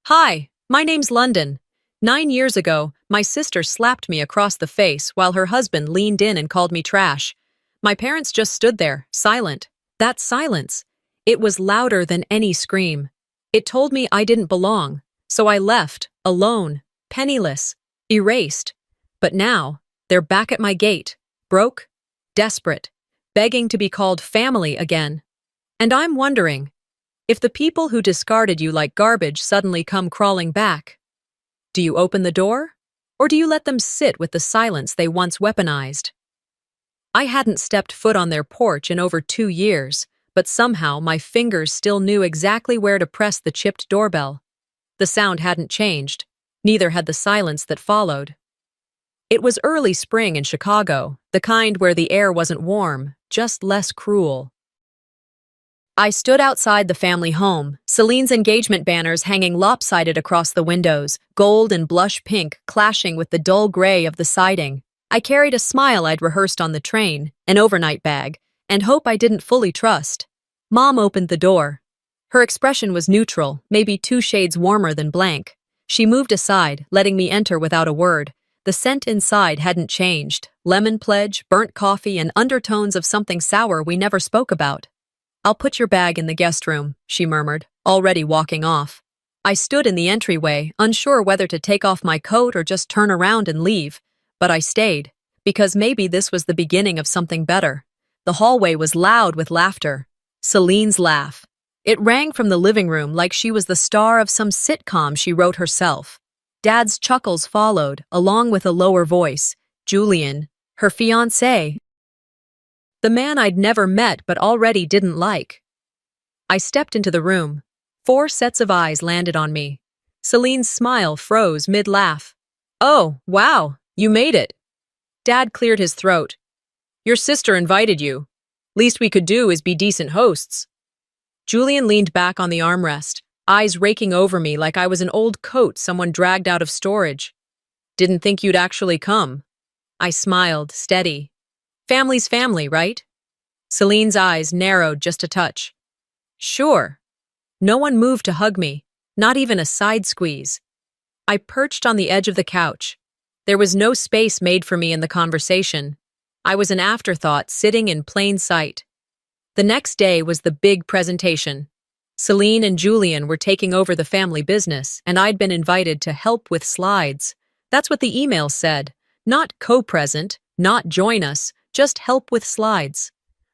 Hi, my name's London. 9 years ago, my sister slapped me across the face while her husband leaned in and called me trash. My parents just stood there, silent. That silence. It was louder than any scream. It told me I didn't belong, so I left, alone, penniless, erased. But now, they're back at my gate, broke, desperate, begging to be called family again. And I'm wondering, if the people who discarded you like garbage suddenly come crawling back, do you open the door? Or do you let them sit with the silence they once weaponized? I hadn't stepped foot on their porch in over 2 years, but somehow my fingers still knew exactly where to press the chipped doorbell. The sound hadn't changed, neither had the silence that followed. It was early spring in Chicago, the kind where the air wasn't warm, just less cruel. I stood outside the family home, Celine's engagement banners hanging lopsided across the windows, gold and blush pink clashing with the dull gray of the siding. I carried a smile I'd rehearsed on the train, an overnight bag, and hope I didn't fully trust. Mom opened the door. Her expression was neutral, maybe 2 shades warmer than blank. She moved aside, letting me enter without a word. The scent inside hadn't changed. Lemon pledge, burnt coffee, and undertones of something sour we never spoke about. "I'll put your bag in the guest room," she murmured, already walking off. I stood in the entryway, unsure whether to take off my coat or just turn around and leave. But I stayed, because maybe this was the beginning of something better. The hallway was loud with laughter. Celine's laugh. It rang from the living room like she was the star of some sitcom she wrote herself. Dad's chuckles followed, along with a lower voice. Julian, her fiancé. The man I'd never met but already didn't like. I stepped into the room. 4 sets of eyes landed on me. Celine's smile froze mid-laugh. "Oh, wow, you made it." Dad cleared his throat. "Your sister invited you. Least we could do is be decent hosts." Julian leaned back on the armrest, eyes raking over me like I was an old coat someone dragged out of storage. "Didn't think you'd actually come." I smiled, steady. "Family's family, right?" Celine's eyes narrowed just a touch. "Sure." No one moved to hug me, not even a side squeeze. I perched on the edge of the couch. There was no space made for me in the conversation. I was an afterthought sitting in plain sight. The next day was the big presentation. Celine and Julian were taking over the family business, and I'd been invited to help with slides. That's what the email said. Not co-present, not join us, just help with slides.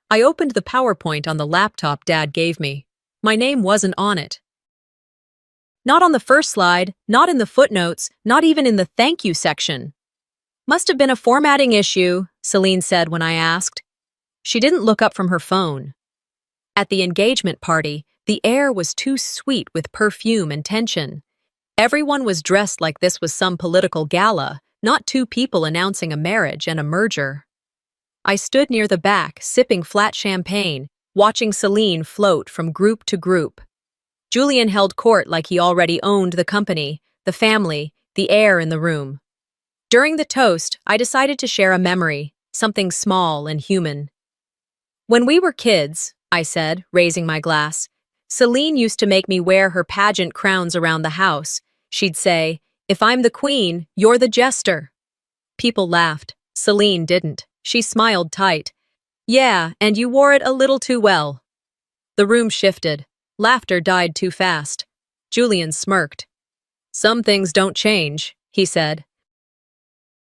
I opened the PowerPoint on the laptop Dad gave me. My name wasn't on it. Not on the first slide, not in the footnotes, not even in the thank you section. "Must have been a formatting issue," Celine said when I asked. She didn't look up from her phone. At the engagement party, the air was too sweet with perfume and tension. Everyone was dressed like this was some political gala, not 2 people announcing a marriage and a merger. I stood near the back, sipping flat champagne, watching Celine float from group to group. Julian held court like he already owned the company, the family, the air in the room. During the toast, I decided to share a memory, something small and human. "When we were kids," I said, raising my glass, "Celine used to make me wear her pageant crowns around the house. She'd say, 'If I'm the queen, you're the jester.'" People laughed. Celine didn't. She smiled tight. "Yeah, and you wore it a little too well." The room shifted. Laughter died too fast. Julian smirked. "Some things don't change," he said.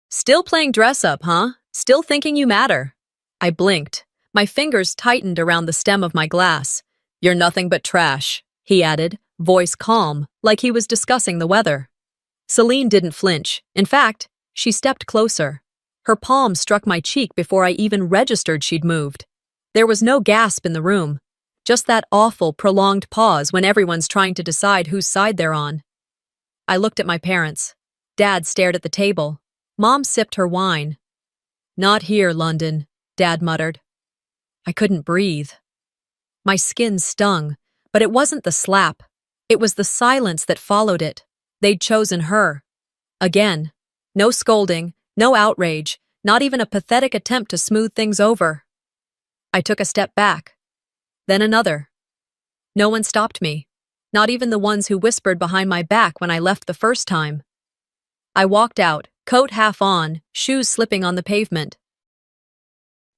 "Still playing dress-up, huh? Still thinking you matter." I blinked. My fingers tightened around the stem of my glass. "You're nothing but trash," he added, voice calm, like he was discussing the weather. Celine didn't flinch. In fact, she stepped closer. Her palm struck my cheek before I even registered she'd moved. There was no gasp in the room, just that awful, prolonged pause when everyone's trying to decide whose side they're on. I looked at my parents. Dad stared at the table. Mom sipped her wine. "Not here, London," Dad muttered. I couldn't breathe. My skin stung, but it wasn't the slap. It was the silence that followed it. They'd chosen her. Again. No scolding, no outrage, not even a pathetic attempt to smooth things over. I took a step back. Then another. No one stopped me. not even the ones who whispered behind my back when I left the first time. I walked out, coat half on, shoes slipping on the pavement.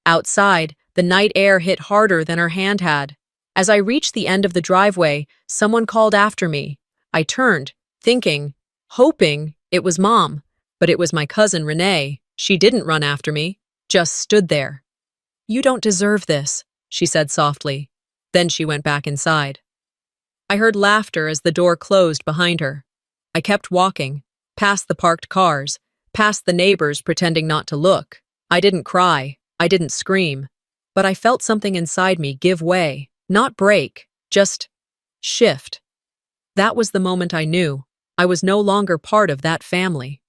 Outside, the night air hit harder than her hand had. As I reached the end of the driveway, someone called after me. I turned, hoping it was Mom, but it was my cousin Renee. She didn't run after me, just stood there. "You don't deserve this," she said softly. Then she went back inside. I heard laughter as the door closed behind her. I kept walking, past the parked cars, past the neighbors pretending not to look. I didn't cry, I didn't scream, but I felt something inside me give way, not break, just shift. That was the moment I knew I was no longer part of that family.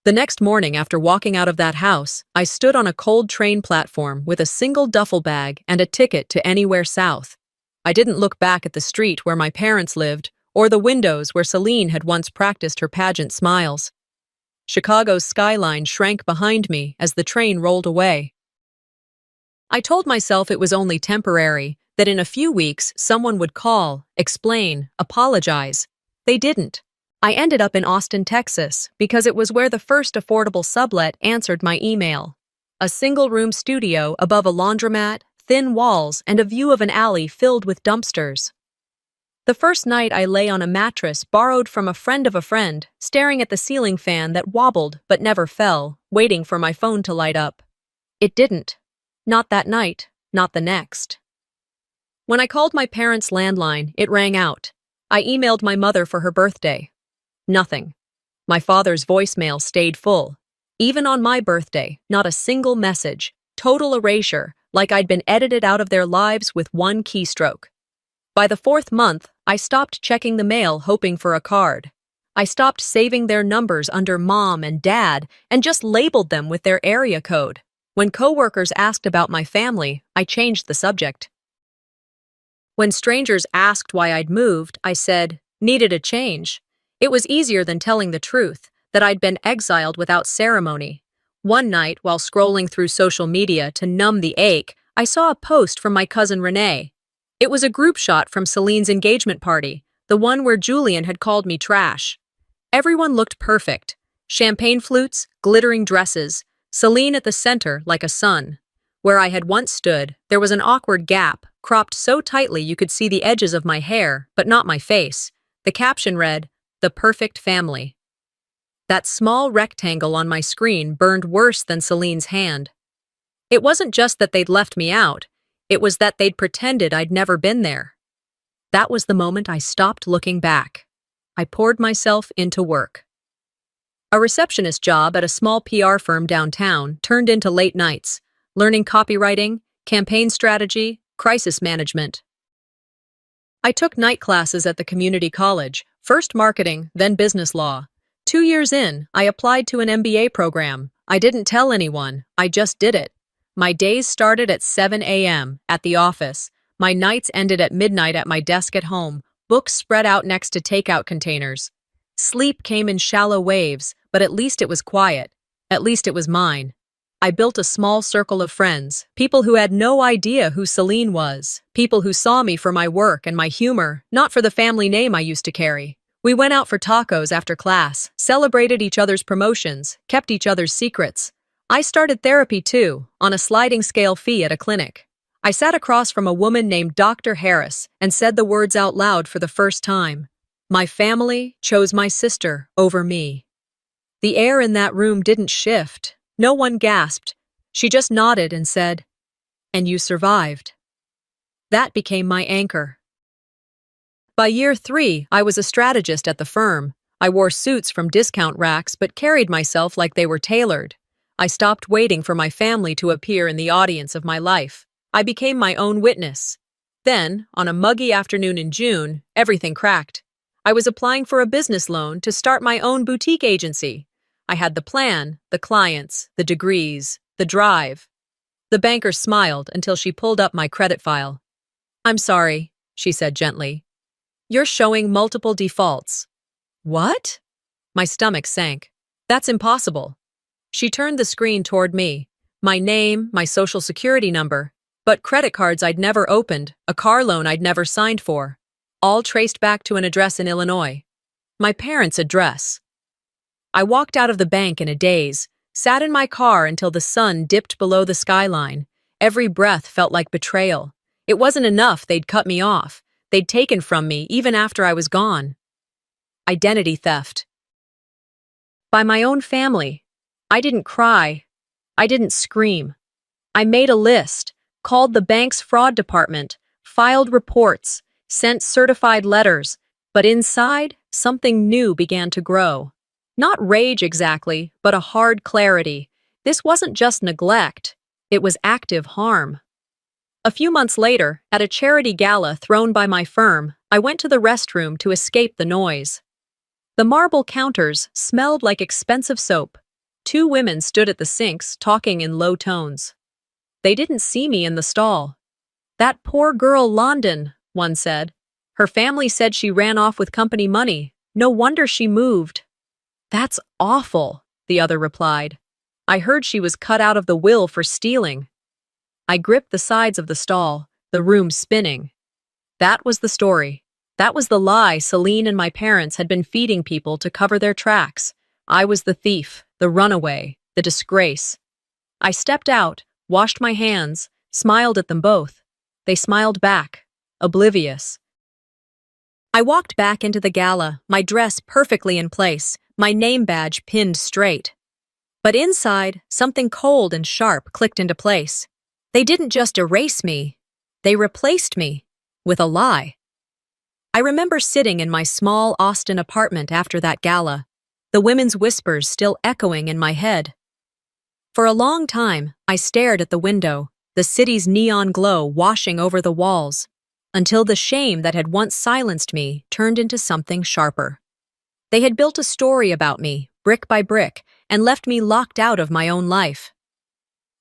The next morning, after walking out of that house, I stood on a cold train platform with a single duffel bag and a ticket to anywhere south. I didn't look back at the street where my parents lived or the windows where Celine had once practiced her pageant smiles. Chicago's skyline shrank behind me as the train rolled away. I told myself it was only temporary, that in a few weeks someone would call, explain, apologize. They didn't. I ended up in Austin, Texas, because it was where the first affordable sublet answered my email. A single-room studio above a laundromat, thin walls, and a view of an alley filled with dumpsters. The first night I lay on a mattress borrowed from a friend, staring at the ceiling fan that wobbled but never fell, waiting for my phone to light up. It didn't. Not that night, not the next. When I called my parents' landline, it rang out. I emailed my mother for her birthday. Nothing. My father's voicemail stayed full. Even on my birthday, not a single message. Total erasure, like I'd been edited out of their lives with one keystroke. By the 4th month, I stopped checking the mail hoping for a card. I stopped saving their numbers under Mom and Dad and just labeled them with their area code. When coworkers asked about my family, I changed the subject. When strangers asked why I'd moved, I said, needed a change. It was easier than telling the truth, that I'd been exiled without ceremony. One night, while scrolling through social media to numb the ache, I saw a post from my cousin Renee. It was a group shot from Celine's engagement party, the one where Julian had called me trash. Everyone looked perfect. Champagne flutes, glittering dresses, Celine at the center like a sun. Where I had once stood, there was an awkward gap, cropped so tightly you could see the edges of my hair, but not my face. The caption read, "The perfect family." That small rectangle on my screen burned worse than Celine's hand. It wasn't just that they'd left me out, it was that they'd pretended I'd never been there. That was the moment I stopped looking back. I poured myself into work. A receptionist job at a small PR firm downtown turned into late nights, learning copywriting, campaign strategy, crisis management. I took night classes at the community college, first marketing, then business law. 2 years in, I applied to an MBA program. I didn't tell anyone, I just did it. My days started at 7 a.m. at the office. My nights ended at midnight at my desk at home, books spread out next to takeout containers. Sleep came in shallow waves, but at least it was quiet. At least it was mine. I built a small circle of friends, people who had no idea who Celine was, people who saw me for my work and my humor, not for the family name I used to carry. We went out for tacos after class, celebrated each other's promotions, kept each other's secrets. I started therapy too, on a sliding scale fee at a clinic. I sat across from a woman named Dr. Harris and said the words out loud for the first time. My family chose my sister over me. The air in that room didn't shift. No one gasped. She just nodded and said, "And you survived." That became my anchor. By year 3, I was a strategist at the firm. I wore suits from discount racks but carried myself like they were tailored. I stopped waiting for my family to appear in the audience of my life. I became my own witness. Then, on a muggy afternoon in June, everything cracked. I was applying for a business loan to start my own boutique agency. I had the plan, the clients, the degrees, the drive. The banker smiled until she pulled up my credit file. "I'm sorry," she said gently. "You're showing multiple defaults." "What?" My stomach sank. "That's impossible." She turned the screen toward me. My name, my social security number, but credit cards I'd never opened, a car loan I'd never signed for. all traced back to an address in Illinois. My parents' address. I walked out of the bank in a daze, sat in my car until the sun dipped below the skyline. Every breath felt like betrayal. It wasn't enough they'd cut me off. They'd taken from me even after I was gone. Identity theft. By my own family. I didn't cry. I didn't scream. I made a list, called the bank's fraud department, filed reports, sent certified letters, but inside, something new began to grow. Not rage exactly, but a hard clarity. This wasn't just neglect, it was active harm. A few months later, at a charity gala thrown by my firm, I went to the restroom to escape the noise. The marble counters smelled like expensive soap. Two women stood at the sinks, talking in low tones. They didn't see me in the stall. "That poor girl London," one said. "Her family said she ran off with company money. No wonder she moved." "That's awful," the other replied. "I heard she was cut out of the will for stealing." I gripped the sides of the stall, the room spinning. That was the story. That was the lie Celine and my parents had been feeding people to cover their tracks. I was the thief, the runaway, the disgrace. I stepped out, washed my hands, smiled at them both. They smiled back, oblivious. I walked back into the gala, my dress perfectly in place, my name badge pinned straight. But inside, something cold and sharp clicked into place. They didn't just erase me, they replaced me with a lie. I remember sitting in my small Austin apartment after that gala, the women's whispers still echoing in my head. For a long time, I stared at the window, the city's neon glow washing over the walls, until the shame that had once silenced me turned into something sharper. They had built a story about me, brick by brick, and left me locked out of my own life.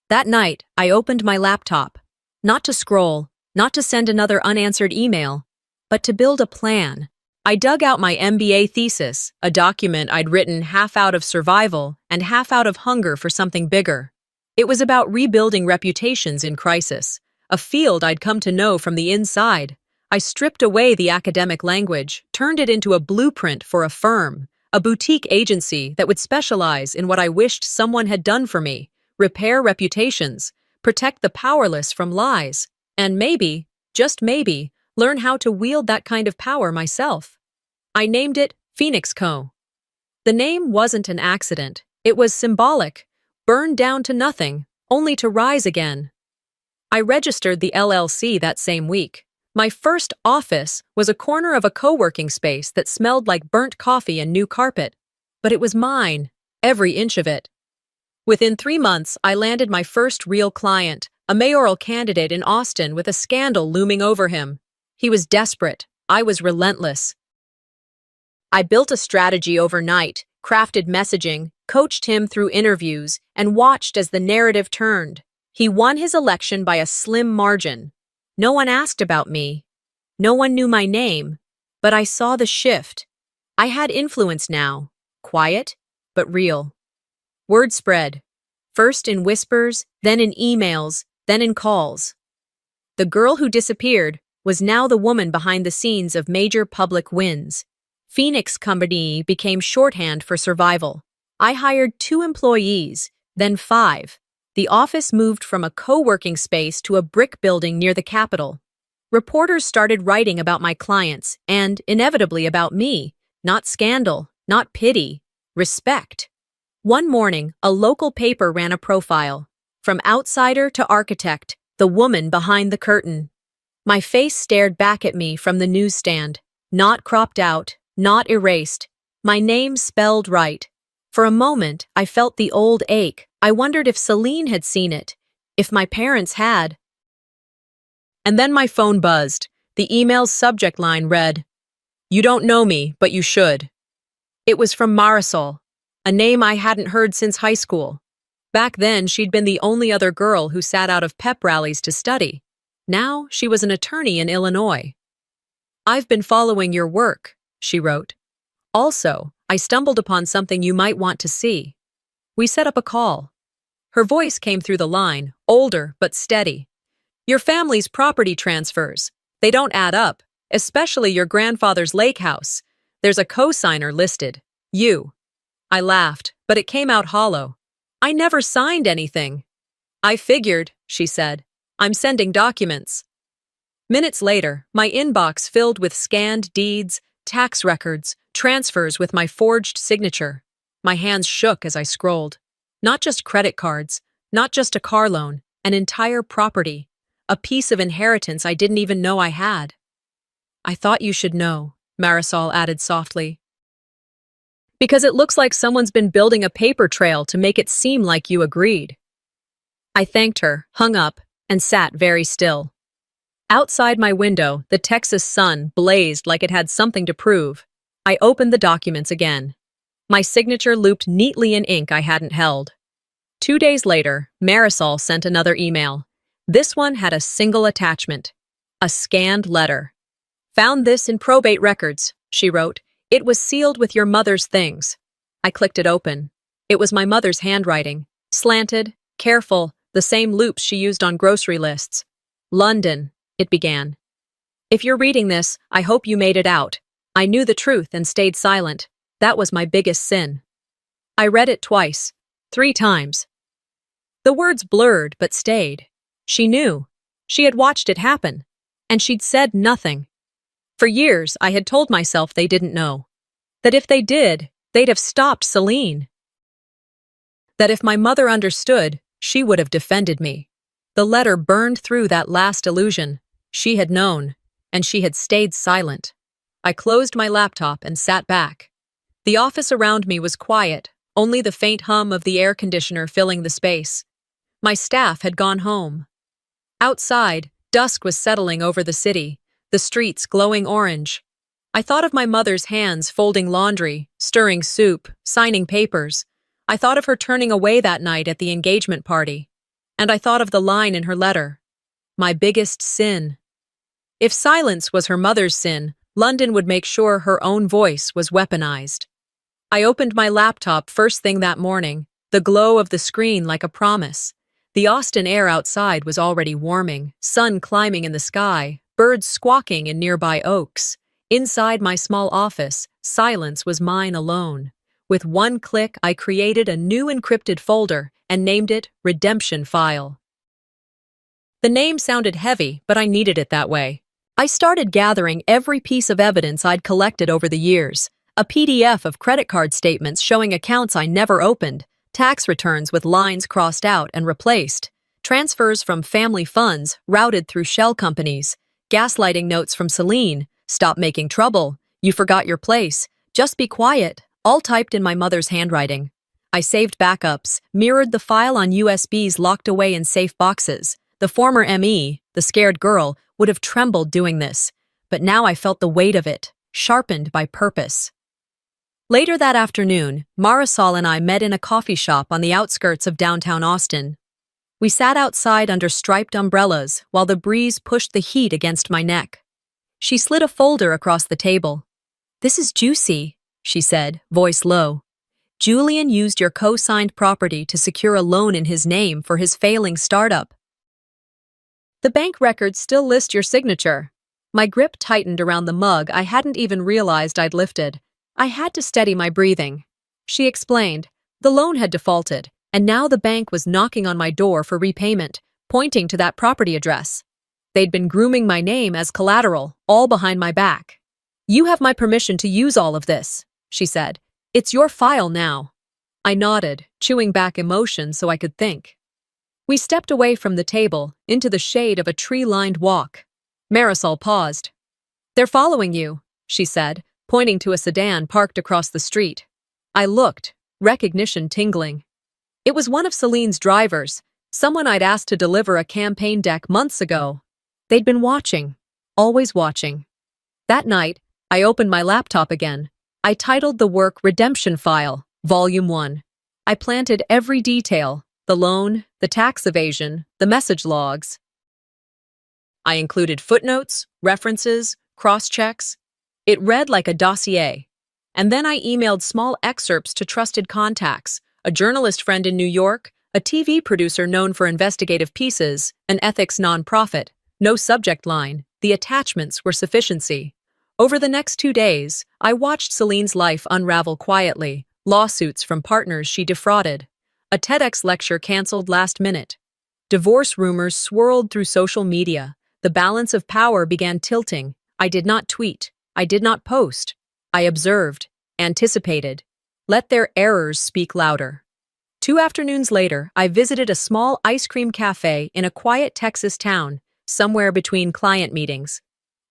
That night, I opened my laptop, not to scroll, not to send another unanswered email, but to build a plan. I dug out my MBA thesis, a document I'd written half out of survival and half out of hunger for something bigger. It was about rebuilding reputations in crisis, a field I'd come to know from the inside. I stripped away the academic language, turned it into a blueprint for a firm, a boutique agency that would specialize in what I wished someone had done for me: repair reputations, protect the powerless from lies, and maybe, just maybe, learn how to wield that kind of power myself. I named it Phoenix Co. The name wasn't an accident. It was symbolic, burned down to nothing, only to rise again. I registered the LLC that same week. My first office was a corner of a co-working space that smelled like burnt coffee and new carpet. But it was mine, every inch of it. Within 3 months, I landed my first real client, a mayoral candidate in Austin with a scandal looming over him. He was desperate. I was relentless. I built a strategy overnight, crafted messaging, coached him through interviews, and watched as the narrative turned. He won his election by a slim margin. No one asked about me. No one knew my name. But I saw the shift. I had influence now. Quiet, but real. Word spread. First in whispers, then in emails, then in calls. The girl who disappeared was now the woman behind the scenes of major public wins. Phoenix Company became shorthand for survival. I hired 2 employees, then 5. The office moved from a co-working space to a brick building near the Capitol. Reporters started writing about my clients and, inevitably, about me. Not scandal, not pity, respect. One morning, a local paper ran a profile. From outsider to architect, the woman behind the curtain. My face stared back at me from the newsstand. Not cropped out, not erased. My name spelled right. For a moment, I felt the old ache. I wondered if Celine had seen it, if my parents had. And then my phone buzzed. The email's subject line read, "You don't know me, but you should." It was from Marisol, a name I hadn't heard since high school. Back then, she'd been the only other girl who sat out of pep rallies to study. Now, she was an attorney in Illinois. "I've been following your work," she wrote. "Also, I stumbled upon something you might want to see." We set up a call. Her voice came through the line, older but steady. "Your family's property transfers. They don't add up. especially your grandfather's lake house. There's a co-signer listed. You. I laughed, but it came out hollow. I never signed anything. I figured, she said. I'm sending documents. Minutes later, my inbox filled with scanned deeds, tax records, transfers with my forged signature. My hands shook as I scrolled. Not just credit cards, not just a car loan, an entire property, a piece of inheritance I didn't even know I had. I thought you should know, Marisol added softly. Because it looks like someone's been building a paper trail to make it seem like you agreed. I thanked her, hung up, and sat very still. Outside my window, the Texas sun blazed like it had something to prove. I opened the documents again. My signature looped neatly in ink I hadn't held. 2 days later, Marisol sent another email. This one had a single attachment. A scanned letter. Found this in probate records, she wrote. It was sealed with your mother's things. I clicked it open. It was my mother's handwriting. Slanted, careful, the same loops she used on grocery lists. London, it began. If you're reading this, I hope you made it out. I knew the truth and stayed silent. That was my biggest sin. I read it twice, 3 times. The words blurred but stayed. She knew. She had watched it happen. And she'd said nothing. For years, I had told myself they didn't know. That if they did, they'd have stopped Celine. That if my mother understood, she would have defended me. The letter burned through that last illusion. She had known, and she had stayed silent. I closed my laptop and sat back. The office around me was quiet, only the faint hum of the air conditioner filling the space. My staff had gone home. Outside, dusk was settling over the city, the streets glowing orange. I thought of my mother's hands folding laundry, stirring soup, signing papers. I thought of her turning away that night at the engagement party. And I thought of the line in her letter. My biggest sin. If silence was her mother's sin, London would make sure her own voice was weaponized. I opened my laptop first thing that morning, the glow of the screen like a promise. The Austin air outside was already warming, sun climbing in the sky, birds squawking in nearby oaks. Inside my small office, silence was mine alone. With one click, I created a new encrypted folder and named it Redemption File. The name sounded heavy, but I needed it that way. I started gathering every piece of evidence I'd collected over the years. A PDF of credit card statements showing accounts I never opened, tax returns with lines crossed out and replaced, transfers from family funds routed through shell companies, gaslighting notes from Celine, stop making trouble, you forgot your place, just be quiet, all typed in my mother's handwriting. I saved backups, mirrored the file on USBs locked away in safe boxes. The former ME, the scared girl, would have trembled doing this, but now I felt the weight of it, sharpened by purpose. Later that afternoon, Marisol and I met in a coffee shop on the outskirts of downtown Austin. We sat outside under striped umbrellas while the breeze pushed the heat against my neck. She slid a folder across the table. "This is juicy," she said, voice low. "Julian used your co-signed property to secure a loan in his name for his failing startup. The bank records still list your signature." My grip tightened around the mug I hadn't even realized I'd lifted. I had to steady my breathing. She explained. The loan had defaulted, and now the bank was knocking on my door for repayment, pointing to that property address. They'd been grooming my name as collateral, all behind my back. "You have my permission to use all of this," she said. "It's your file now." I nodded, chewing back emotion so I could think. We stepped away from the table, into the shade of a tree-lined walk. Marisol paused. "They're following you," she said, pointing to a sedan parked across the street. I looked, recognition tingling. It was one of Celine's drivers, someone I'd asked to deliver a campaign deck months ago. They'd been watching, always watching. That night, I opened my laptop again. I titled the work Redemption File, Volume 1. I planted every detail, the loan, the tax evasion, the message logs. I included footnotes, references, cross-checks. It read like a dossier. And then I emailed small excerpts to trusted contacts, a journalist friend in New York, a TV producer known for investigative pieces, an ethics nonprofit, no subject line, The attachments were sufficiency. Over the next 2 days, I watched Celine's life unravel quietly, lawsuits from partners she defrauded, a TEDx lecture canceled last minute. Divorce rumors swirled through social media. The balance of power began tilting. I did not tweet. I did not post. I observed, anticipated. Let their errors speak louder. 2 afternoons later, I visited a small ice cream cafe in a quiet Texas town, somewhere between client meetings.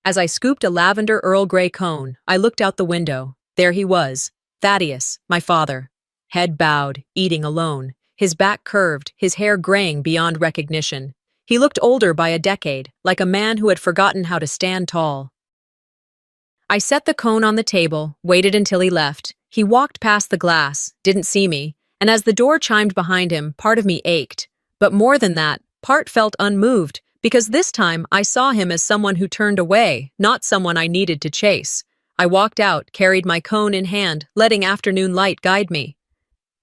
As I scooped a lavender Earl Grey cone, I looked out the window. There he was, Thaddeus, my father. Head bowed, eating alone, his back curved, his hair graying beyond recognition. He looked older by a decade, like a man who had forgotten how to stand tall. I set the cone on the table, waited until he left. He walked past the glass, didn't see me, and as the door chimed behind him, part of me ached. But more than that, part felt unmoved, because this time I saw him as someone who turned away, not someone I needed to chase. I walked out, carried my cone in hand, letting afternoon light guide me.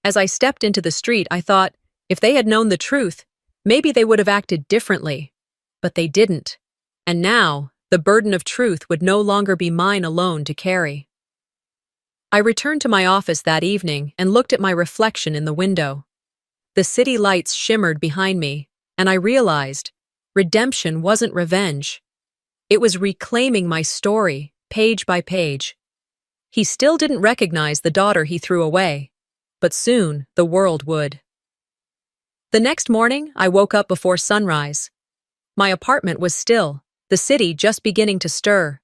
As I stepped into the street, I thought, if they had known the truth, maybe they would have acted differently. But they didn't. And now, the burden of truth would no longer be mine alone to carry. I returned to my office that evening and looked at my reflection in the window. The city lights shimmered behind me, and I realized redemption wasn't revenge. It was reclaiming my story, page by page. He still didn't recognize the daughter he threw away, but soon the world would. The next morning, I woke up before sunrise. My apartment was still, the city just beginning to stir.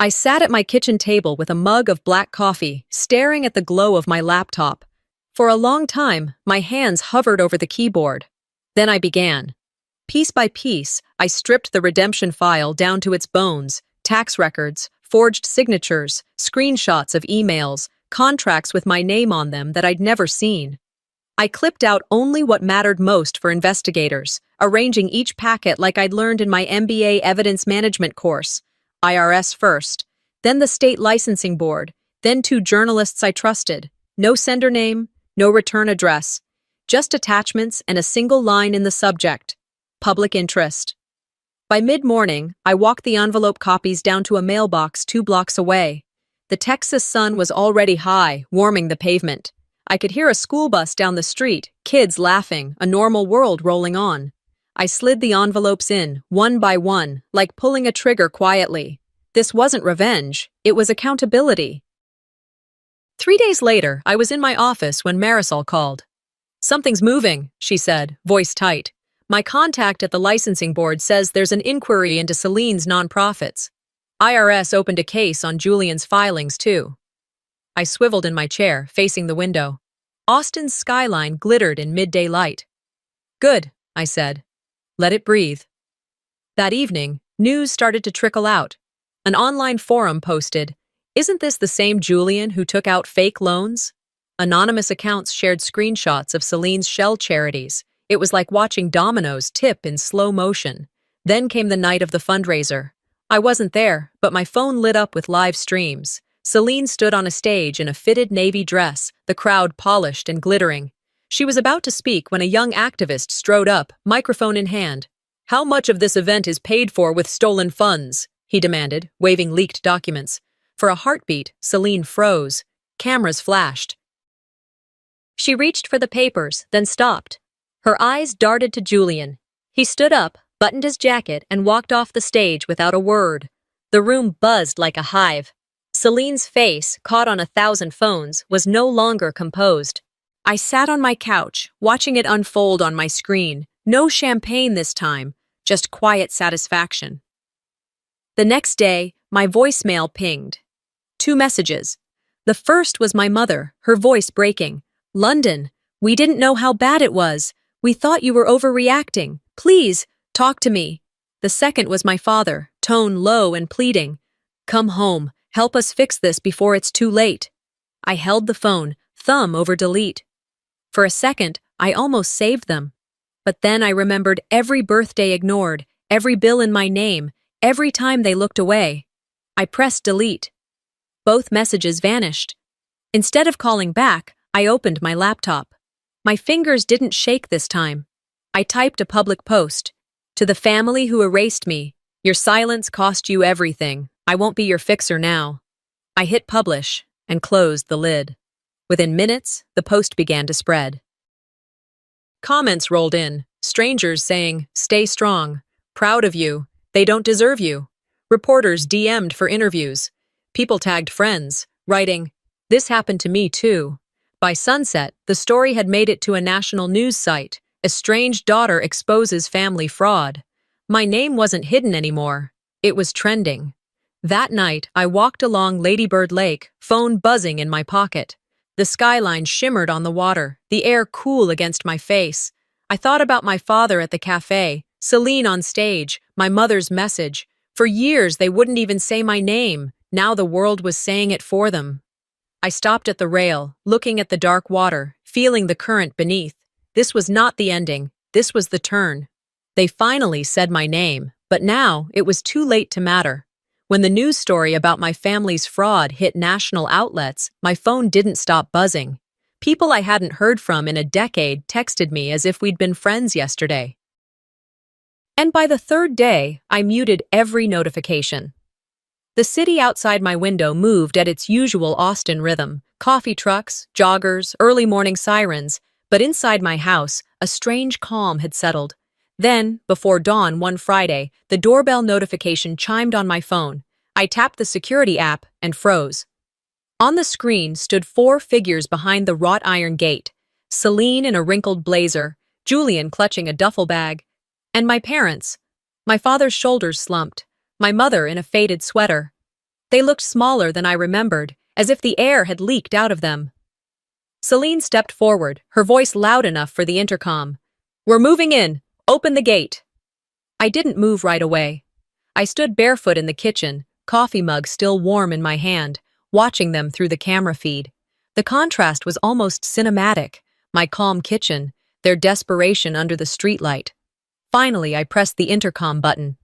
I sat at my kitchen table with a mug of black coffee, staring at the glow of my laptop. For a long time, my hands hovered over the keyboard. Then I began. Piece by piece, I stripped the redemption file down to its bones, tax records, forged signatures, screenshots of emails, contracts with my name on them that I'd never seen. I clipped out only what mattered most for investigators, arranging each packet like I'd learned in my MBA evidence management course. IRS first, then the state licensing board, then 2 journalists I trusted. No sender name, no return address, just attachments and a single line in the subject. Public interest. By mid-morning, I walked the envelope copies down to a mailbox 2 blocks away. The Texas sun was already high, warming the pavement. I could hear a school bus down the street, kids laughing, a normal world rolling on. I slid the envelopes in, one by one, like pulling a trigger quietly. This wasn't revenge, it was accountability. 3 days later, I was in my office when Marisol called. "Something's moving," she said, voice tight. "My contact at the licensing board says there's an inquiry into Celine's nonprofits. IRS opened a case on Julian's filings, too." I swiveled in my chair, facing the window. Austin's skyline glittered in midday light. "Good," I said. "Let it breathe." That evening, news started to trickle out. An online forum posted, "Isn't this the same Julian who took out fake loans?" Anonymous accounts shared screenshots of Celine's shell charities. It was like watching dominoes tip in slow motion. Then came the night of the fundraiser. I wasn't there, but my phone lit up with live streams. Celine stood on a stage in a fitted navy dress, the crowd polished and glittering. She was about to speak when a young activist strode up, microphone in hand. "How much of this event is paid for with stolen funds?" he demanded, waving leaked documents. For a heartbeat, Celine froze. Cameras flashed. She reached for the papers, then stopped. Her eyes darted to Julian. He stood up, buttoned his jacket, and walked off the stage without a word. The room buzzed like a hive. Celine's face, caught on 1,000 phones, was no longer composed. I sat on my couch, watching it unfold on my screen. No champagne this time, just quiet satisfaction. The next day, my voicemail pinged. 2 messages. The first was my mother, her voice breaking. "London, we didn't know how bad it was. We thought you were overreacting. Please, talk to me." The second was my father, tone low and pleading. "Come home, help us fix this before it's too late." I held the phone, thumb over delete. For a second, I almost saved them. But then I remembered every birthday ignored, every bill in my name, every time they looked away. I pressed delete. Both messages vanished. Instead of calling back, I opened my laptop. My fingers didn't shake this time. I typed a public post. "To the family who erased me, Your silence cost you everything. I won't be your fixer now. I hit publish and closed the lid. Within minutes, the post began to spread. Comments rolled in, strangers saying, "Stay strong. Proud of you. They don't deserve you." Reporters DM'd for interviews. People tagged friends, writing, "This happened to me too." By sunset, the story had made it to a national news site. Estranged daughter exposes family fraud. My name wasn't hidden anymore. It was trending. That night, I walked along Lady Bird Lake, phone buzzing in my pocket. The skyline shimmered on the water, the air cool against my face. I thought about my father at the cafe, Celine on stage, my mother's message. For years, they wouldn't even say my name. Now the world was saying it for them. I stopped at the rail, looking at the dark water, feeling the current beneath. This was not the ending. This was the turn. They finally said my name, but now it was too late to matter. When the news story about my family's fraud hit national outlets, my phone didn't stop buzzing. People I hadn't heard from in a decade texted me as if we'd been friends yesterday. And by the third day, I muted every notification. The city outside my window moved at its usual Austin rhythm, coffee trucks, joggers, early morning sirens, but inside my house, a strange calm had settled. Then, before dawn one Friday, the doorbell notification chimed on my phone. I tapped the security app and froze. On the screen stood 4 figures behind the wrought iron gate, Celine in a wrinkled blazer, Julian clutching a duffel bag, and my parents. My father's shoulders slumped, my mother in a faded sweater. They looked smaller than I remembered, as if the air had leaked out of them. Celine stepped forward, her voice loud enough for the intercom. "We're moving in. Open the gate." I didn't move right away. I stood barefoot in the kitchen, coffee mug still warm in my hand, watching them through the camera feed. The contrast was almost cinematic. My calm kitchen, their desperation under the streetlight. Finally, I pressed the intercom button.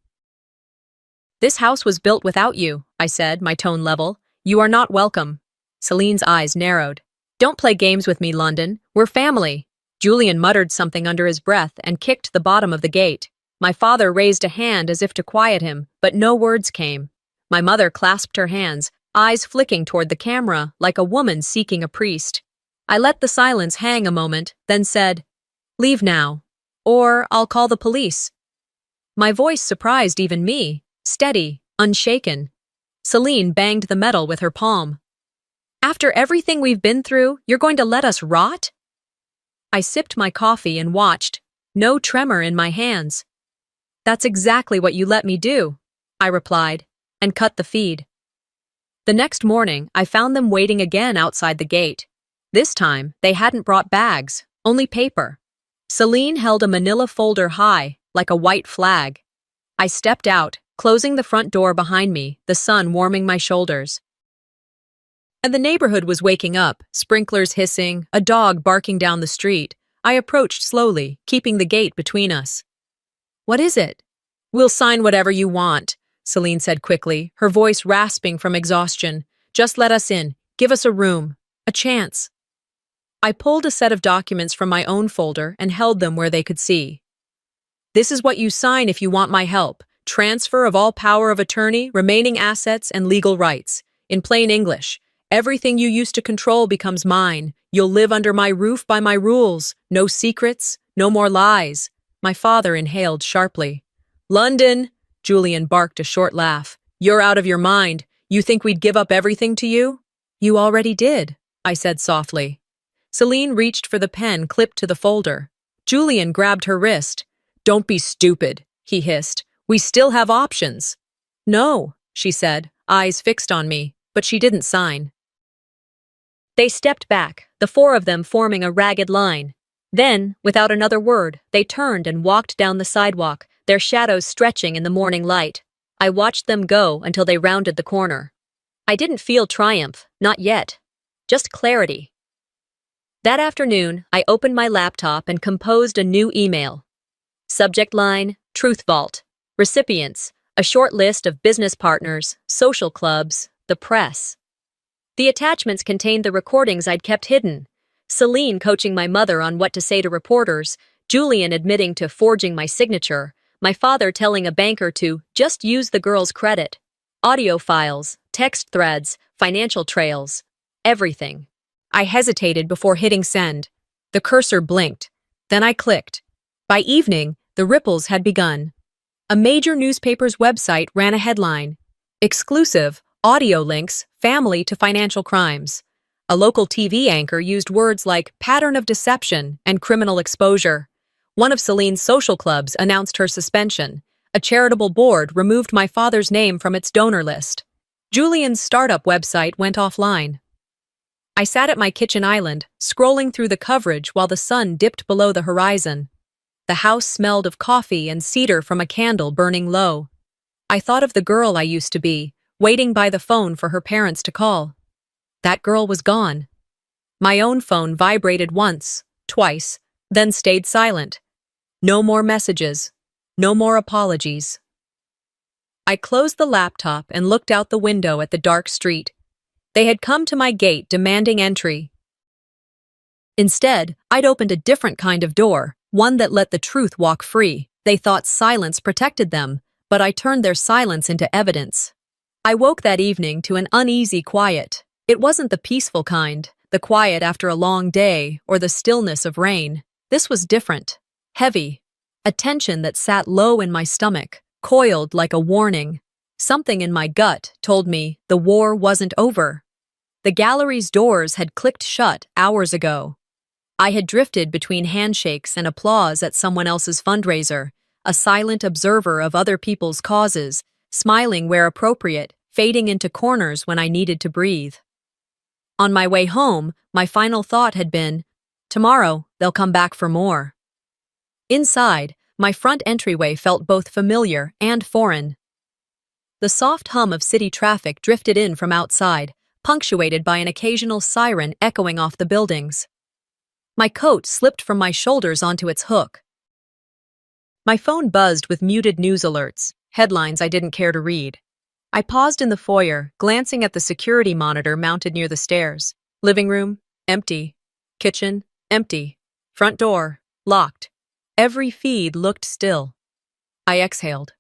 "This house was built without you," I said, my tone level. "You are not welcome." Celine's eyes narrowed. "Don't play games with me, London. We're family." Julian muttered something under his breath and kicked the bottom of the gate. My father raised a hand as if to quiet him, but no words came. My mother clasped her hands, eyes flicking toward the camera like a woman seeking a priest. I let the silence hang a moment, then said, "Leave now, or I'll call the police." My voice surprised even me, steady, unshaken. Celine banged the metal with her palm. "After everything we've been through, you're going to let us rot?" I sipped my coffee and watched, no tremor in my hands. "That's exactly what you let me do," I replied, and cut the feed. The next morning, I found them waiting again outside the gate. This time, they hadn't brought bags, only paper. Celine held a manila folder high, like a white flag. I stepped out, closing the front door behind me, the sun warming my shoulders. And the neighborhood was waking up, sprinklers hissing, a dog barking down the street. I approached slowly, keeping the gate between us. "What is it?" "We'll sign whatever you want," Celine said quickly, her voice rasping from exhaustion. "Just let us in. Give us a room. A chance." I pulled a set of documents from my own folder and held them where they could see. "This is what you sign if you want my help. Transfer of all power of attorney, remaining assets, and legal rights. In plain English, everything you used to control becomes mine. You'll live under my roof by my rules. No secrets, no more lies." My father inhaled sharply. "London," Julian barked a short laugh. "You're out of your mind. You think we'd give up everything to you?" "You already did," I said softly. Celine reached for the pen clipped to the folder. Julian grabbed her wrist. "Don't be stupid," he hissed. "We still have options." "No," she said, eyes fixed on me, but she didn't sign. They stepped back, the 4 of them forming a ragged line. Then, without another word, they turned and walked down the sidewalk, their shadows stretching in the morning light. I watched them go until they rounded the corner. I didn't feel triumph, not yet. Just clarity. That afternoon, I opened my laptop and composed a new email. Subject line, Truth Vault. Recipients, a short list of business partners, social clubs, the press. The attachments contained the recordings I'd kept hidden. Celine coaching my mother on what to say to reporters, Julian admitting to forging my signature, My father telling a banker to just use the girl's credit. Audio files, text threads, financial trails. Everything. I hesitated before hitting send. The cursor blinked. Then I clicked. By evening, the ripples had begun. A major newspaper's website ran a headline. Exclusive, audio links, family to financial crimes. A local TV anchor used words like pattern of deception and criminal exposure. One of Celine's social clubs announced her suspension. A charitable board removed my father's name from its donor list. Julian's startup website went offline. I sat at my kitchen island, scrolling through the coverage while the sun dipped below the horizon. The house smelled of coffee and cedar from a candle burning low. I thought of the girl I used to be, waiting by the phone for her parents to call. That girl was gone. My own phone vibrated once, twice, then stayed silent. No more messages. No more apologies. I closed the laptop and looked out the window at the dark street. They had come to my gate demanding entry. Instead, I'd opened a different kind of door, one that let the truth walk free. They thought silence protected them, but I turned their silence into evidence. I woke that evening to an uneasy quiet. It wasn't the peaceful kind, the quiet after a long day or the stillness of rain. This was different, heavy, a tension that sat low in my stomach, coiled like a warning. Something in my gut told me the war wasn't over. The gallery's doors had clicked shut hours ago. I had drifted between handshakes and applause at someone else's fundraiser, a silent observer of other people's causes, smiling where appropriate, fading into corners when I needed to breathe. On my way home, my final thought had been, tomorrow they'll come back for more. Inside, my front entryway felt both familiar and foreign. The soft hum of city traffic drifted in from outside, punctuated by an occasional siren echoing off the buildings. My coat slipped from my shoulders onto its hook. My phone buzzed with muted news alerts, headlines I didn't care to read. I paused in the foyer, glancing at the security monitor mounted near the stairs. Living room, empty. Kitchen, empty. Front door, locked. Every feed looked still. I exhaled.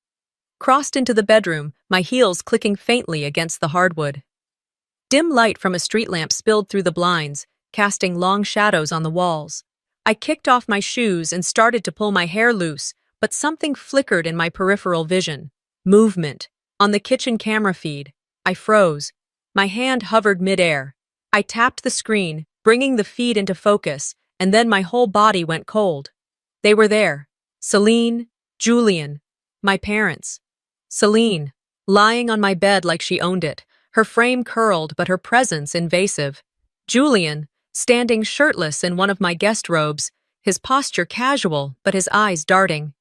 Crossed into the bedroom, my heels clicking faintly against the hardwood. Dim light from a street lamp spilled through the blinds, casting long shadows on the walls. I kicked off my shoes and started to pull my hair loose, but something flickered in my peripheral vision. Movement. On the kitchen camera feed, I froze. My hand hovered midair. I tapped the screen, bringing the feed into focus, and then my whole body went cold. They were there. Celine, Julian, my parents. Celine, lying on my bed like she owned it, her frame curled but her presence invasive. Julian, standing shirtless in one of my guest robes, his posture casual but his eyes darting.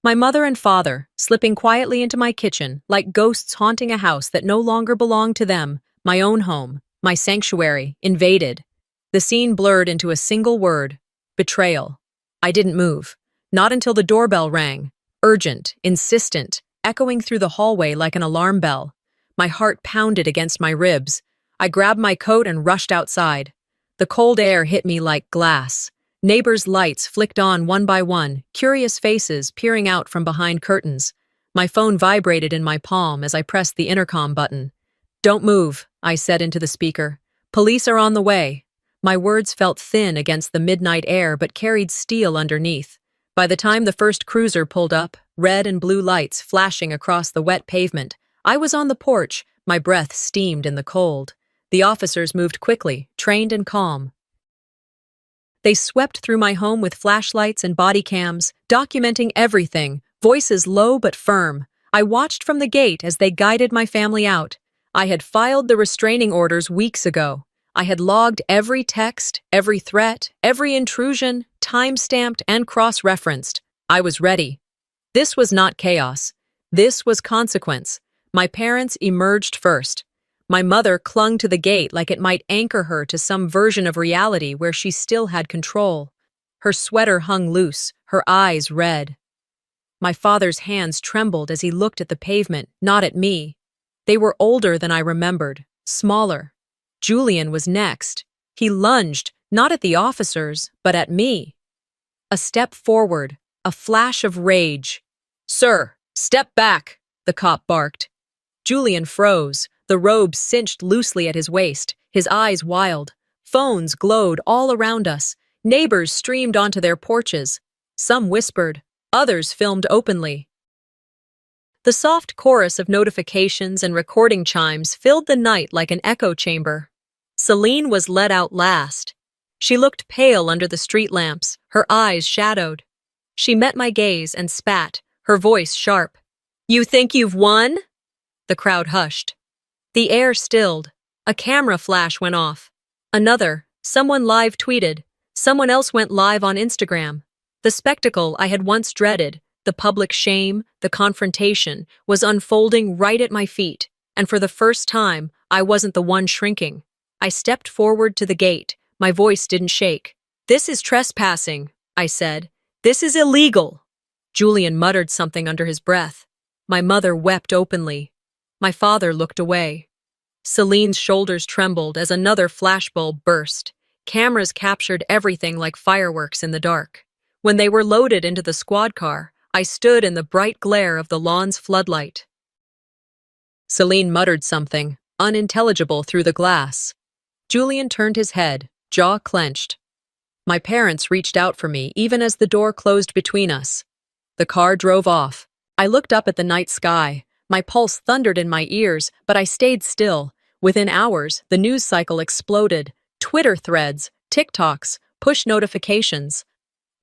My mother and father, slipping quietly into my kitchen, like ghosts haunting a house that no longer belonged to them, my own home, my sanctuary, invaded. The scene blurred into a single word, betrayal. I didn't move, not until the doorbell rang, urgent, insistent, echoing through the hallway like an alarm bell. My heart pounded against my ribs. I grabbed my coat and rushed outside. The cold air hit me like glass. Neighbors' lights flicked on one by one, curious faces peering out from behind curtains. My phone vibrated in my palm as I pressed the intercom button. "Don't move," I said into the speaker. "Police are on the way." My words felt thin against the midnight air but carried steel underneath. By the time the first cruiser pulled up, red and blue lights flashing across the wet pavement, I was on the porch, my breath steamed in the cold. The officers moved quickly, trained and calm. They swept through my home with flashlights and body cams, documenting everything, voices low but firm. I watched from the gate as they guided my family out. I had filed the restraining orders weeks ago. I had logged every text, every threat, every intrusion, time-stamped and cross-referenced. I was ready. This was not chaos. This was consequence. My parents emerged first. My mother clung to the gate like it might anchor her to some version of reality where she still had control. Her sweater hung loose, her eyes red. My father's hands trembled as he looked at the pavement, not at me. They were older than I remembered, smaller. Julian was next. He lunged, not at the officers, but at me. A step forward, a flash of rage. "Sir, step back," the cop barked. Julian froze, the robe cinched loosely at his waist, his eyes wild. Phones glowed all around us. Neighbors streamed onto their porches. Some whispered, others filmed openly. The soft chorus of notifications and recording chimes filled the night like an echo chamber. Celine was let out last. She looked pale under the street lamps, her eyes shadowed. She met my gaze and spat, her voice sharp. "You think you've won?" The crowd hushed. The air stilled. A camera flash went off. Another, someone live tweeted. Someone else went live on Instagram. The spectacle I had once dreaded, the public shame, the confrontation, was unfolding right at my feet, and for the first time, I wasn't the one shrinking. I stepped forward to the gate. My voice didn't shake. "This is trespassing," I said. "This is illegal." Julian muttered something under his breath. My mother wept openly. My father looked away. Celine's shoulders trembled as another flashbulb burst. Cameras captured everything like fireworks in the dark. When they were loaded into the squad car, I stood in the bright glare of the lawn's floodlight. Celine muttered something, unintelligible through the glass. Julian turned his head, jaw clenched. My parents reached out for me even as the door closed between us. The car drove off. I looked up at the night sky. My pulse thundered in my ears, but I stayed still. Within hours, the news cycle exploded. Twitter threads, TikToks, push notifications.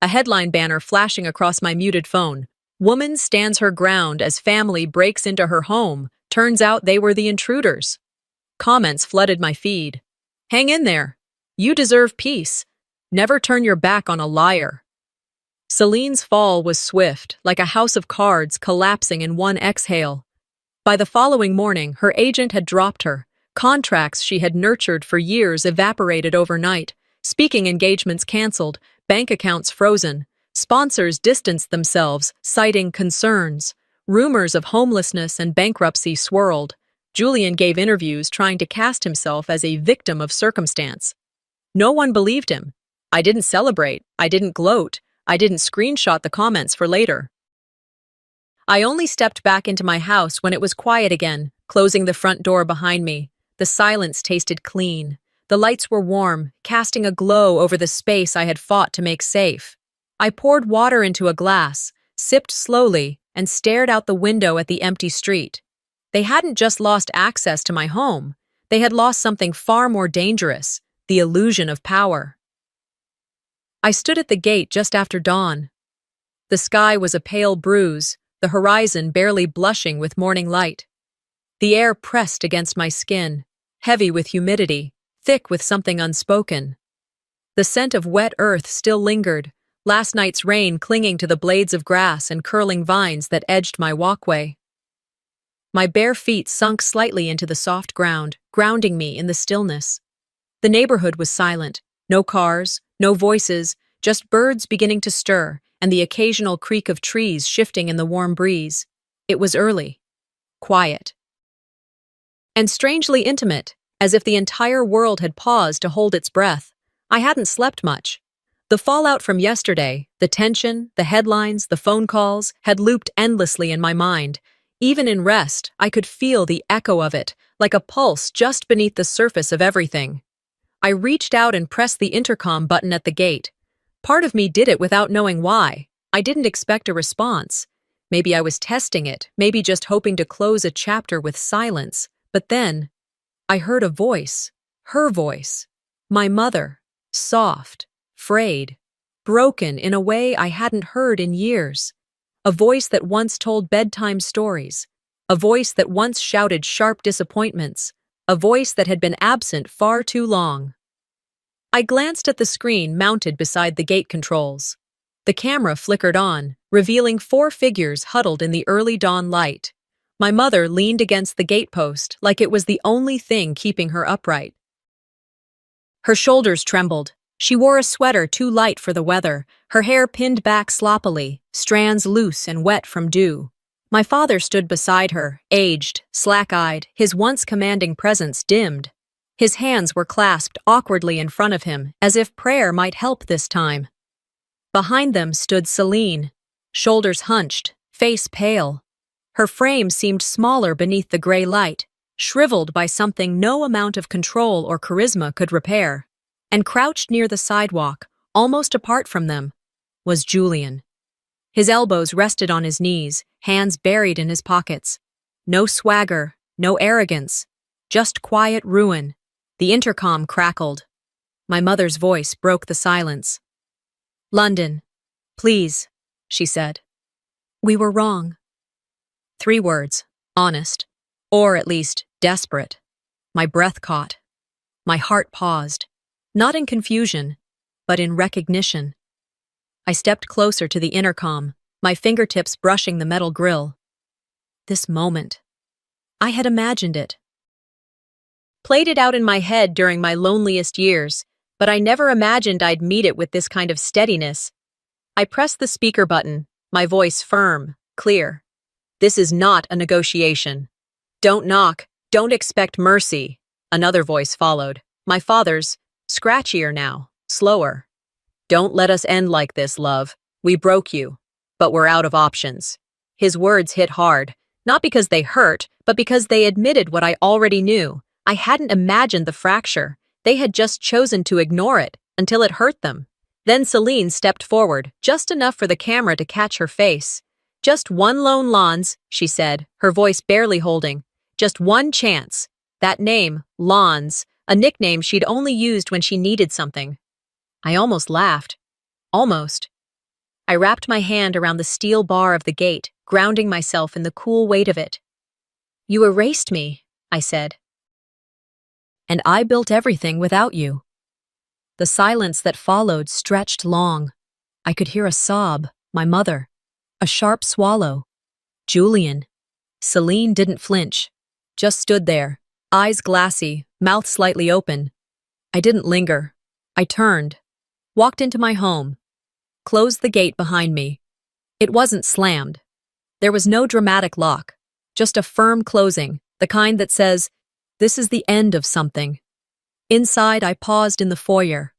A headline banner flashing across my muted phone. "Woman stands her ground as family breaks into her home. Turns out they were the intruders." Comments flooded my feed. "Hang in there. You deserve peace. Never turn your back on a liar." Celine's fall was swift, like a house of cards collapsing in one exhale. By the following morning, her agent had dropped her. Contracts she had nurtured for years evaporated overnight. Speaking engagements canceled, bank accounts frozen. Sponsors distanced themselves, citing concerns. Rumors of homelessness and bankruptcy swirled. Julian gave interviews trying to cast himself as a victim of circumstance. No one believed him. I didn't celebrate. I didn't gloat. I didn't screenshot the comments for later. I only stepped back into my house when it was quiet again, closing the front door behind me. The silence tasted clean. The lights were warm, casting a glow over the space I had fought to make safe. I poured water into a glass, sipped slowly, and stared out the window at the empty street. They hadn't just lost access to my home. They had lost something far more dangerous, the illusion of power. I stood at the gate just after dawn. The sky was a pale bruise, the horizon barely blushing with morning light. The air pressed against my skin, heavy with humidity, thick with something unspoken. The scent of wet earth still lingered, last night's rain clinging to the blades of grass and curling vines that edged my walkway. My bare feet sunk slightly into the soft ground, grounding me in the stillness. The neighborhood was silent, no cars, no voices, just birds beginning to stir, and the occasional creak of trees shifting in the warm breeze. It was early, quiet, and strangely intimate, as if the entire world had paused to hold its breath. I hadn't slept much. The fallout from yesterday, the tension, the headlines, the phone calls, had looped endlessly in my mind. Even in rest, I could feel the echo of it, like a pulse just beneath the surface of everything. I reached out and pressed the intercom button at the gate. Part of me did it without knowing why. I didn't expect a response. Maybe I was testing it, maybe just hoping to close a chapter with silence. But then, I heard a voice, her voice, my mother, soft, frayed, broken in a way I hadn't heard in years. A voice that once told bedtime stories, a voice that once shouted sharp disappointments, a voice that had been absent far too long. I glanced at the screen mounted beside the gate controls. The camera flickered on, revealing 4 figures huddled in the early dawn light. My mother leaned against the gatepost like it was the only thing keeping her upright. Her shoulders trembled. She wore a sweater too light for the weather, her hair pinned back sloppily, strands loose and wet from dew. My father stood beside her, aged, slack-eyed, his once commanding presence dimmed. His hands were clasped awkwardly in front of him, as if prayer might help this time. Behind them stood Celine, shoulders hunched, face pale. Her frame seemed smaller beneath the gray light, shriveled by something no amount of control or charisma could repair. And crouched near the sidewalk, almost apart from them, was Julian. His elbows rested on his knees, hands buried in his pockets. No swagger, no arrogance, just quiet ruin. The intercom crackled. My mother's voice broke the silence. "London, please," she said. "We were wrong." 3 words, honest, or at least desperate. My breath caught. My heart paused, not in confusion, but in recognition. I stepped closer to the intercom, my fingertips brushing the metal grill. This moment. I had imagined it. Played it out in my head during my loneliest years, but I never imagined I'd meet it with this kind of steadiness. I pressed the speaker button, my voice firm, clear. "This is not a negotiation. Don't knock, don't expect mercy." Another voice followed, my father's, scratchier now, slower. "Don't let us end like this, love. We broke you, but we're out of options." His words hit hard, not because they hurt, but because they admitted what I already knew. I hadn't imagined the fracture. They had just chosen to ignore it until it hurt them. Then Celine stepped forward, just enough for the camera to catch her face. "Just one lone Lons," she said, her voice barely holding. "Just one chance." That name, Lons, a nickname she'd only used when she needed something. I almost laughed. Almost. I wrapped my hand around the steel bar of the gate, grounding myself in the cool weight of it. "You erased me," I said. "And I built everything without you." The silence that followed stretched long. I could hear a sob, my mother, a sharp swallow. Julian. Celine didn't flinch, just stood there, eyes glassy, mouth slightly open. I didn't linger. I turned, walked into my home, closed the gate behind me. It wasn't slammed. There was no dramatic lock, just a firm closing, the kind that says, "This is the end of something." Inside, I paused in the foyer,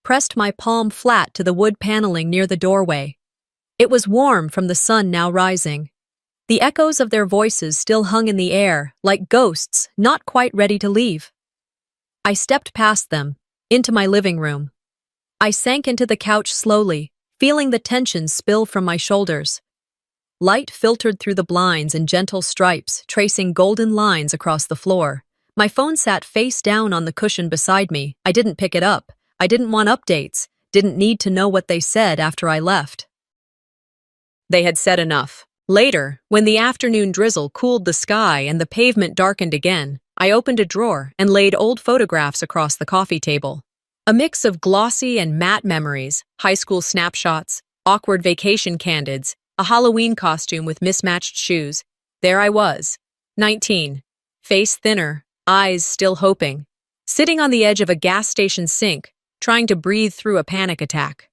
pressed my palm flat to the wood paneling near the doorway. It was warm from the sun now rising. The echoes of their voices still hung in the air, like ghosts not quite ready to leave. I stepped past them, into my living room. I sank into the couch slowly, feeling the tension spill from my shoulders. Light filtered through the blinds in gentle stripes, tracing golden lines across the floor. My phone sat face down on the cushion beside me. I didn't pick it up. I didn't want updates, didn't need to know what they said after I left. They had said enough. Later, when the afternoon drizzle cooled the sky and the pavement darkened again, I opened a drawer and laid old photographs across the coffee table. A mix of glossy and matte memories, high school snapshots, awkward vacation candids, a Halloween costume with mismatched shoes. There I was, 19, face thinner, eyes still hoping, sitting on the edge of a gas station sink, trying to breathe through a panic attack.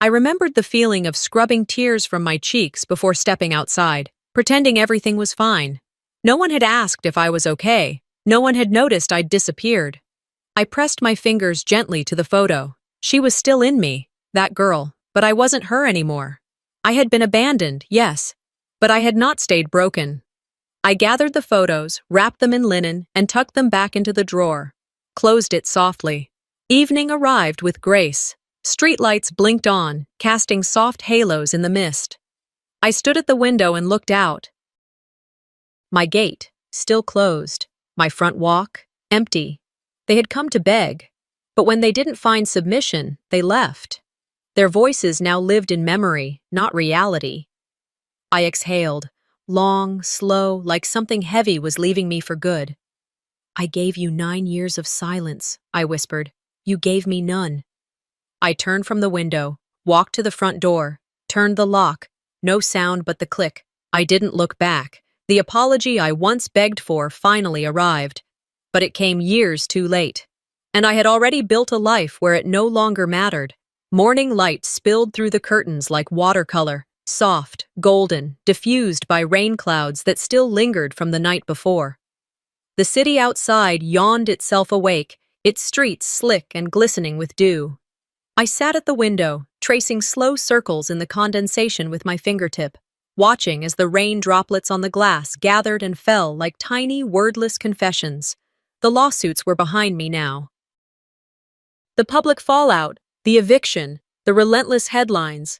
I remembered the feeling of scrubbing tears from my cheeks before stepping outside, pretending everything was fine. No one had asked if I was okay. No one had noticed I'd disappeared. I pressed my fingers gently to the photo. She was still in me, that girl, but I wasn't her anymore. I had been abandoned, yes, but I had not stayed broken. I gathered the photos, wrapped them in linen, and tucked them back into the drawer. Closed it softly. Evening arrived with grace. Streetlights blinked on, casting soft halos in the mist. I stood at the window and looked out. My gate, still closed. My front walk, empty. They had come to beg, but when they didn't find submission, they left. Their voices now lived in memory, not reality. I exhaled, long, slow, like something heavy was leaving me for good. "I gave you 9 years of silence," I whispered. "You gave me none." I turned from the window, walked to the front door, turned the lock. No sound but the click. I didn't look back. The apology I once begged for finally arrived. But it came years too late. And I had already built a life where it no longer mattered. Morning light spilled through the curtains like watercolor, soft, golden, diffused by rain clouds that still lingered from the night before. The city outside yawned itself awake, its streets slick and glistening with dew. I sat at the window, tracing slow circles in the condensation with my fingertip, watching as the rain droplets on the glass gathered and fell like tiny, wordless confessions. The lawsuits were behind me now. The public fallout, the eviction, the relentless headlines.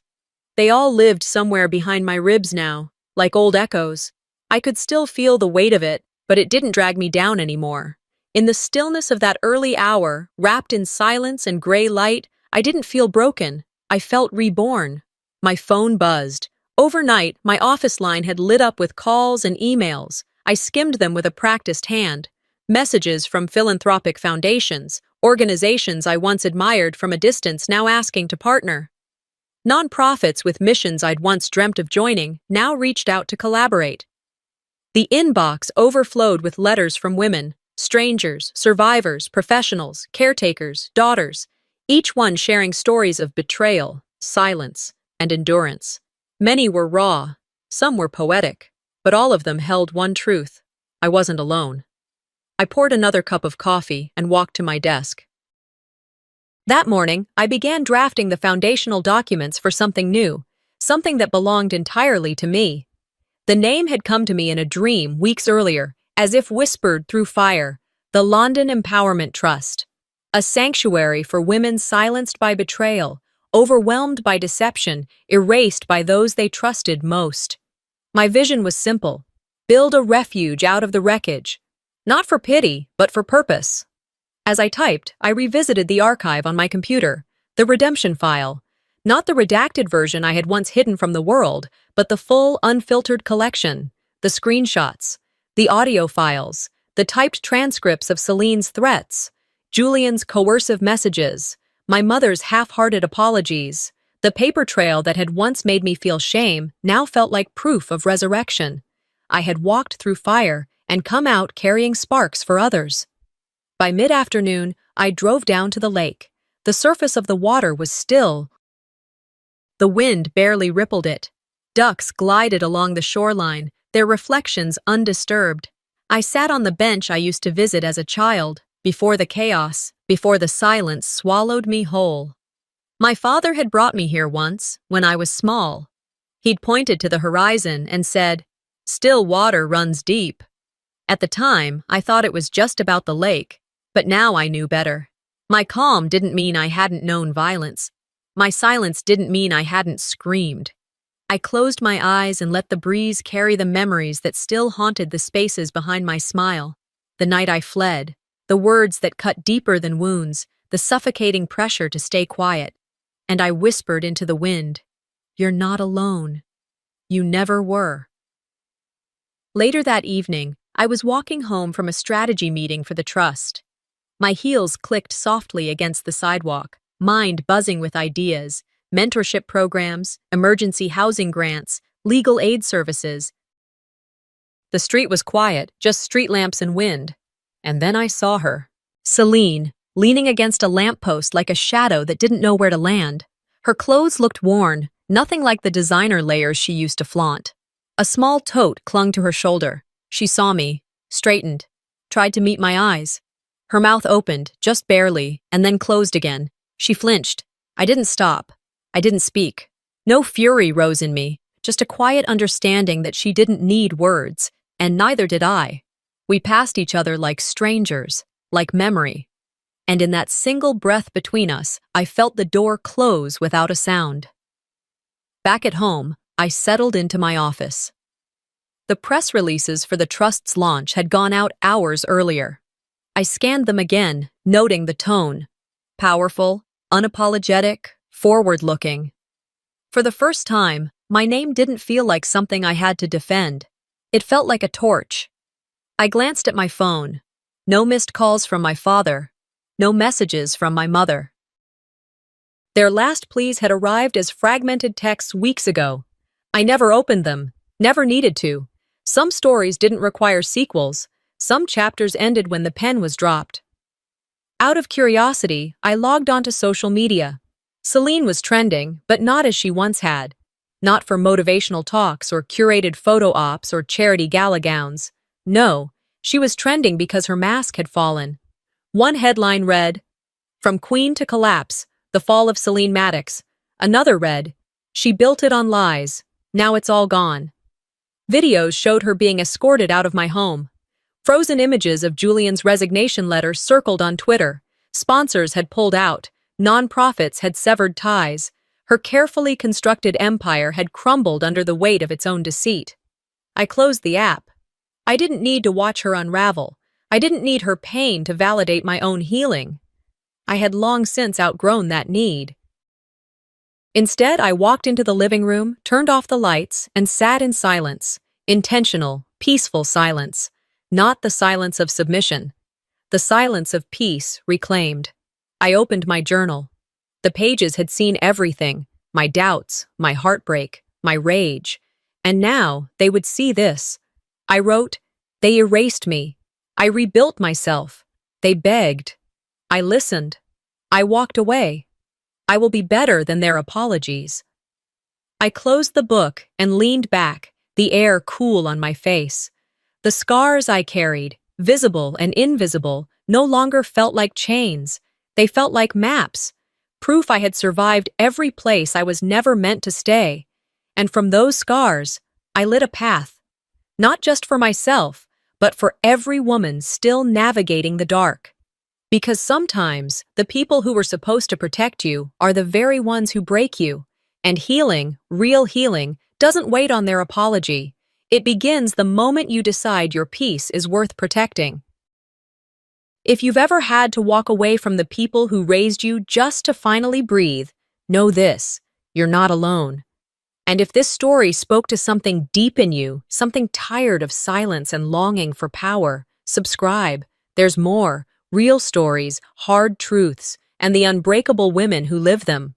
They all lived somewhere behind my ribs now, like old echoes. I could still feel the weight of it, but it didn't drag me down anymore. In the stillness of that early hour, wrapped in silence and gray light, I didn't feel broken. I felt reborn. My phone buzzed. Overnight, my office line had lit up with calls and emails. I skimmed them with a practiced hand. Messages from philanthropic foundations, organizations I once admired from a distance now asking to partner. Nonprofits with missions I'd once dreamt of joining now reached out to collaborate. The inbox overflowed with letters from women, strangers, survivors, professionals, caretakers, daughters, each one sharing stories of betrayal, silence, and endurance. Many were raw, some were poetic, but all of them held one truth: I wasn't alone. I poured another cup of coffee and walked to my desk. That morning, I began drafting the foundational documents for something new, something that belonged entirely to me. The name had come to me in a dream weeks earlier, as if whispered through fire: the London Empowerment Trust, a sanctuary for women silenced by betrayal, overwhelmed by deception, erased by those they trusted most. My vision was simple: build a refuge out of the wreckage. Not for pity, but for purpose. As I typed, I revisited the archive on my computer, the redemption file. Not the redacted version I had once hidden from the world, but the full, unfiltered collection. The screenshots, the audio files, the typed transcripts of Celine's threats, Julian's coercive messages, my mother's half-hearted apologies. The paper trail that had once made me feel shame now felt like proof of resurrection. I had walked through fire and come out carrying sparks for others. By mid-afternoon, I drove down to the lake. The surface of the water was still. The wind barely rippled it. Ducks glided along the shoreline, their reflections undisturbed. I sat on the bench I used to visit as a child, before the chaos, before the silence swallowed me whole. My father had brought me here once, when I was small. He'd pointed to the horizon and said, "Still water runs deep." At the time, I thought it was just about the lake, but now I knew better. My calm didn't mean I hadn't known violence. My silence didn't mean I hadn't screamed. I closed my eyes and let the breeze carry the memories that still haunted the spaces behind my smile. The night I fled, the words that cut deeper than wounds, the suffocating pressure to stay quiet. And I whispered into the wind, "You're not alone. You never were." Later that evening, I was walking home from a strategy meeting for the trust. My heels clicked softly against the sidewalk, mind buzzing with ideas, mentorship programs, emergency housing grants, legal aid services. The street was quiet, just street lamps and wind. And then I saw her. Celine, leaning against a lamppost like a shadow that didn't know where to land. Her clothes looked worn, nothing like the designer layers she used to flaunt. A small tote clung to her shoulder. She saw me, straightened, tried to meet my eyes. Her mouth opened, just barely, and then closed again. She flinched. I didn't stop. I didn't speak. No fury rose in me, just a quiet understanding that she didn't need words, and neither did I. We passed each other like strangers, like memory. And in that single breath between us, I felt the door close without a sound. Back at home, I settled into my office. The press releases for the Trust's launch had gone out hours earlier. I scanned them again, noting the tone. Powerful, unapologetic, forward-looking. For the first time, my name didn't feel like something I had to defend. It felt like a torch. I glanced at my phone. No missed calls from my father. No messages from my mother. Their last pleas had arrived as fragmented texts weeks ago. I never opened them, never needed to. Some stories didn't require sequels. Some chapters ended when the pen was dropped. Out of curiosity, I logged onto social media. Celine was trending, but not as she once had. Not for motivational talks or curated photo ops or charity gala gowns. No, she was trending because her mask had fallen. One headline read, "From Queen to Collapse, The Fall of Celine Maddox. Another read, She Built It on Lies. Now It's All Gone. Videos showed her being escorted out of my home. Frozen images of Julian's resignation letter circled on Twitter. Sponsors had pulled out. Non-profits had severed ties. Her carefully constructed empire had crumbled under the weight of its own deceit. I closed the app. I didn't need to watch her unravel. I didn't need her pain to validate my own healing. I had long since outgrown that need. Instead, I walked into the living room, turned off the lights, and sat in silence. Intentional, peaceful silence. Not the silence of submission. The silence of peace reclaimed. I opened my journal. The pages had seen everything, my doubts, my heartbreak, my rage. And now they would see this. I wrote, They erased me. I rebuilt myself. They begged. I listened. I walked away. I will be better than their apologies. I closed the book and leaned back, the air cool on my face. The scars I carried, visible and invisible, no longer felt like chains. They felt like maps, proof I had survived every place I was never meant to stay. And from those scars, I lit a path. Not just for myself, but for every woman still navigating the dark. Because sometimes, the people who were supposed to protect you are the very ones who break you. And healing, real healing, doesn't wait on their apology. It begins the moment you decide your peace is worth protecting. If you've ever had to walk away from the people who raised you just to finally breathe, know this, you're not alone. And if this story spoke to something deep in you, something tired of silence and longing for power, subscribe. There's more, real stories, hard truths, and the unbreakable women who live them.